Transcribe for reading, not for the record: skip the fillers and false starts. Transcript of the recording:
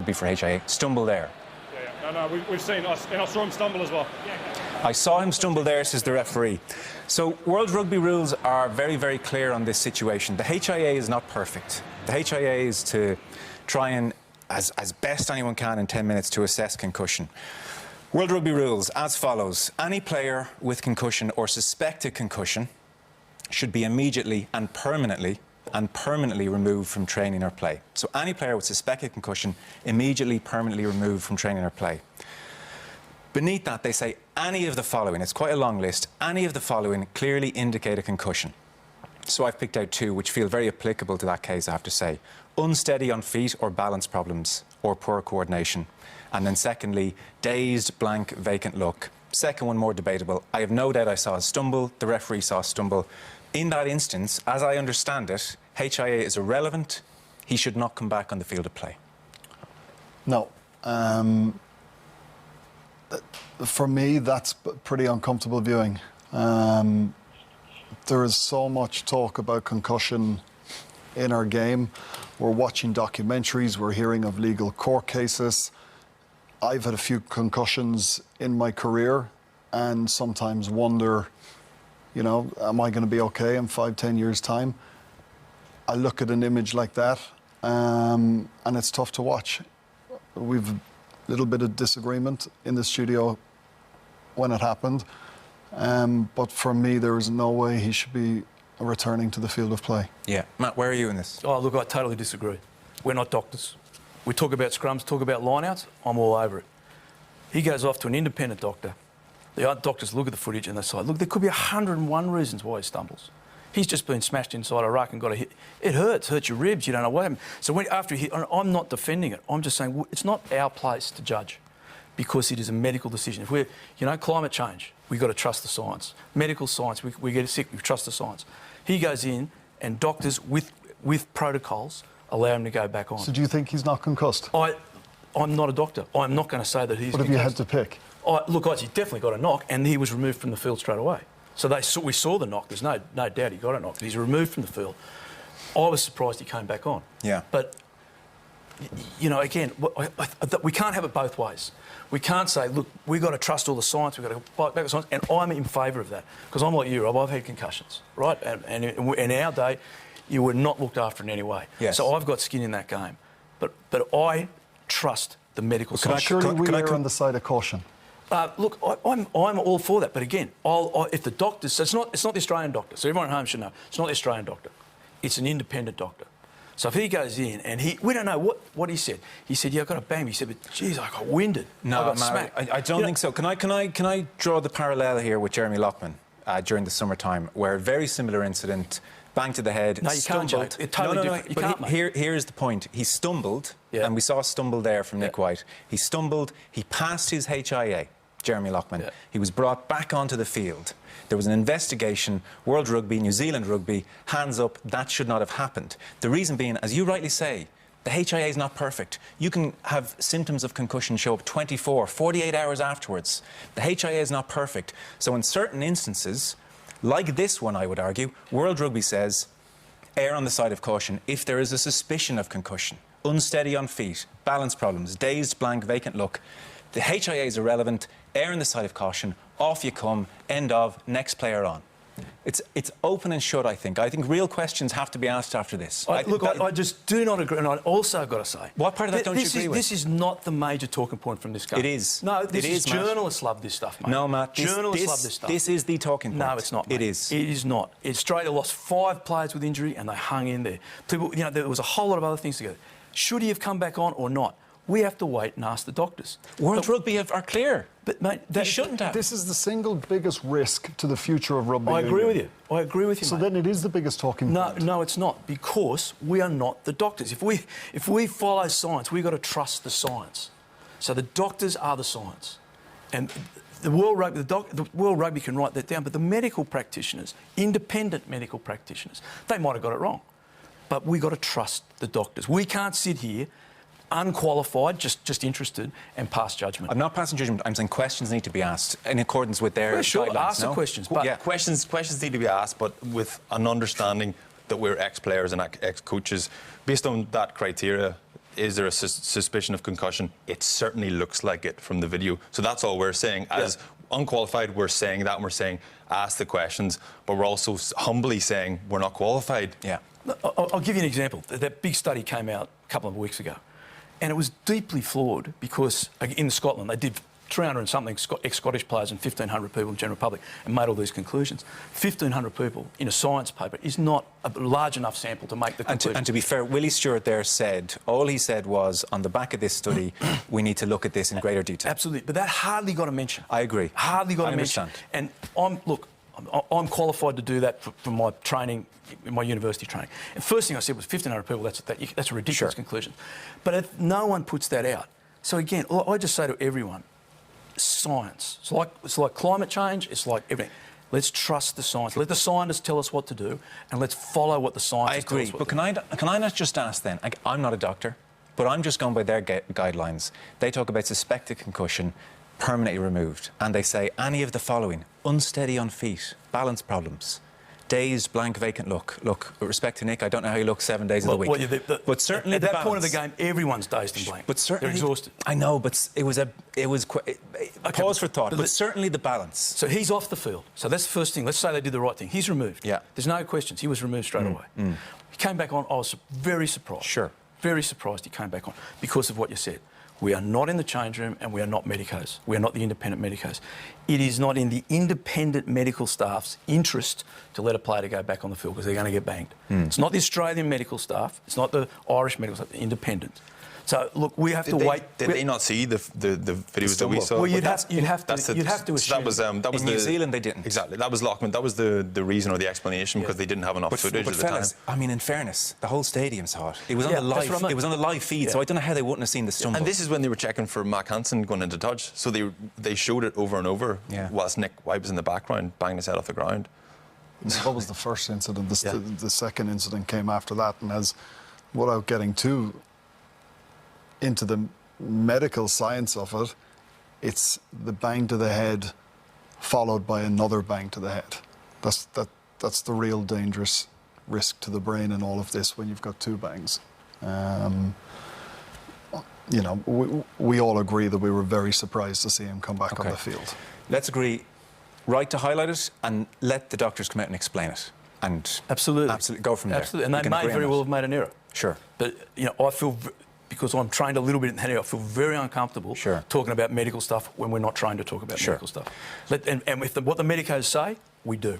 be for HIA. Stumble there. No, we've seen us, and I saw him stumble as well. I saw him stumble there, says the referee. So World Rugby rules are very, very clear on this situation. The HIA is not perfect. The HIA is to try and, as best anyone can in 10 minutes, to assess concussion. World Rugby rules as follows. Any player with concussion or suspected concussion should be immediately and permanently removed from training or play. So any player with suspected concussion, immediately, permanently removed from training or play. Beneath that, they say any of the following, it's quite a long list, any of the following clearly indicate a concussion. So I've picked out two which feel very applicable to that case, I have to say. Unsteady on feet or balance problems or poor coordination. And then secondly, dazed, blank, vacant look. Second one more debatable. I have no doubt I saw a stumble, the referee saw a stumble. In that instance, as I understand it, HIA is irrelevant. He should not come back on the field of play. No. For me, that's pretty uncomfortable viewing. There is so much talk about concussion in our game. We're watching documentaries, we're hearing of legal court cases. I've had a few concussions in my career and sometimes wonder, you know, am I going to be okay in 5-10 years' time? I look at an image like that and it's tough to watch. We've a little bit of disagreement in the studio when it happened, but for me there is no way he should be returning to the field of play. Yeah. Matt, where are you in this? Oh, look, I totally disagree. We're not doctors. We talk about scrums, talk about line-outs, I'm all over it. He goes off to an independent doctor. The other doctors look at the footage and they say, look, there could be 101 reasons why he stumbles. He's just been smashed inside a ruck and got a hit. It hurts your ribs, you don't know what happened. So after he hit, I'm not defending it. I'm just saying, well, it's not our place to judge because it is a medical decision. If we're, climate change, we've got to trust the science. Medical science, we get sick, we trust the science. He goes in and doctors with protocols allow him to go back on. So do you think he's not concussed? I'm not a doctor. I'm not going to say that he's But if you had to pick? Look, he definitely got a knock and he was removed from the field straight away. So we saw the knock. There's no doubt he got a knock. But he's removed from the field. I was surprised he came back on. Yeah. But, again, we can't have it both ways. We can't say, look, we've got to trust all the science, we've got to fight back the science, and I'm in favour of that. Because I'm like you, Rob, I've had concussions, right? And in our day, you were not looked after in any way. Yes. So I've got skin in that game. But I trust the medical science. Surely we are on the side of caution. Look, I'm all for that, but again, if the doctors, so it's not the Australian doctor. So everyone at home should know it's not the Australian doctor. It's an independent doctor. So if he goes in and we don't know what he said. He said, "Yeah, I got a bang." He said, "But geez, I got winded. No, I got smacked." I don't think so. Can I draw the parallel here with Jeremy Lockman during the summertime, where a very similar incident. Bang to the head. No, you can't, Joe. It's totally different. You can't, mate. Here's the point. He stumbled, and we saw a stumble there from Nic White. He stumbled. He passed his HIA, Jeremy Lockman. Yeah. He was brought back onto the field. There was an investigation, World Rugby, New Zealand Rugby, hands up, that should not have happened. The reason being, as you rightly say, the HIA is not perfect. You can have symptoms of concussion show up 24, 48 hours afterwards. The HIA is not perfect. So in certain instances, like this one, I would argue, World Rugby says, err on the side of caution if there is a suspicion of concussion, unsteady on feet, balance problems, dazed, blank, vacant look. The HIA is irrelevant, err on the side of caution, off you come, end of, next player on. It's open and shut, I think. I think real questions have to be asked after this. I just do not agree, and I also got to say... What part of that don't you agree with? This is not the major talking point from this game. It is. No, this is journalists love this stuff, mate. No, Matt. Journalists love this stuff. This is the talking point. No, it's not, mate. It is. It is not. Australia lost 5 players with injury and they hung in there. People, there was a whole lot of other things to go. Should he have come back on or not? We have to wait and ask the doctors. World Rugby are clear. But, mate, they shouldn't have. This is the single biggest risk to the future of rugby. I agree with you. I agree with you, So mate. then it is the biggest talking point. No, it's not, because we are not the doctors. If we follow science, we've got to trust the science. So the doctors are the science. And the World Rugby can write that down, but the medical practitioners, independent medical practitioners, they might have got it wrong. But we've got to trust the doctors. We can't sit here unqualified, just interested, and pass judgment. I'm not passing judgment. I'm saying questions need to be asked in accordance with their guidelines. Ask the questions. But questions need to be asked, but with an understanding that we're ex-players and ex-coaches. Based on that criteria, is there a suspicion of concussion? It certainly looks like it from the video. So that's all we're saying. As unqualified, we're saying that, and we're saying ask the questions, but we're also humbly saying we're not qualified. Yeah. I'll give you an example. That big study came out a couple of weeks ago, and it was deeply flawed because in Scotland they did 300 and something ex-Scottish players and 1,500 people in the general public and made all these conclusions. 1,500 people in a science paper is not a large enough sample to make the conclusion. And to be fair, Willie Stewart there said, all he said was, on the back of this study, we need to look at this in greater detail. Absolutely. But that hardly got a mention. I agree. Hardly got a mention. And I'm qualified to do that from my training, my university training. And first thing I said was 1,500 people, that's a ridiculous conclusion. But if no one puts that out. So again, I just say to everyone, science. It's like climate change, it's like everything. Let's trust the science. Let the scientists tell us what to do, and let's follow what the scientists tell us what to do. I agree, but can I not just ask then? I'm not a doctor, but I'm just going by their guidelines. They talk about suspected concussion, permanently removed, and they say any of the following: unsteady on feet, balance problems, dazed, blank, vacant look. Look, with respect to Nick, I don't know how he looks 7 days of the week. But certainly at that point of the game, everyone's dazed and blank. But certainly, they're exhausted. I know, but pause for thought. But certainly the balance. So he's off the field. So that's the first thing. Let's say they did the right thing. He's removed. Yeah. There's no questions. He was removed straight away. He came back on. I was very surprised. Sure. Very surprised he came back on because of what you said. We are not in the change room and we are not medicos. We are not the independent medicos. It is not in the independent medical staff's interest to let a player to go back on the field because they're going to get banged. It's not the Australian medical staff. It's not the Irish medical staff. The independent. So look, we have to wait. Did they not see the videos that we saw? Well, you'd have to assume. So that was in New Zealand they didn't. Exactly. That was Lockman. That was the reason or the explanation because they didn't have enough footage but at the fellas, time. I mean, in fairness, the whole stadium saw it. It was on the live. that's what I mean. It was on the live feed, so I don't know how they wouldn't have seen the stumble. And this is when they were checking for Mac Hansen going into touch. So they showed it over and over whilst Nic White was in the background banging his head off the ground. That was the first incident. The second incident came after that, and without getting too into the medical science of it, it's the bang to the head followed by another bang to the head. That's the real dangerous risk to the brain in all of this when you've got two bangs. You know, we all agree that we were very surprised to see him come back on the field. Let's agree, right to highlight it and let the doctors come out and explain it. And absolutely go from there. Absolutely, and they may very well have made an error. Sure. But you know, I feel, because I'm trained a little bit in that area, I feel very uncomfortable talking about medical stuff when we're not trained to talk about medical stuff. And if what the medicos say, we do.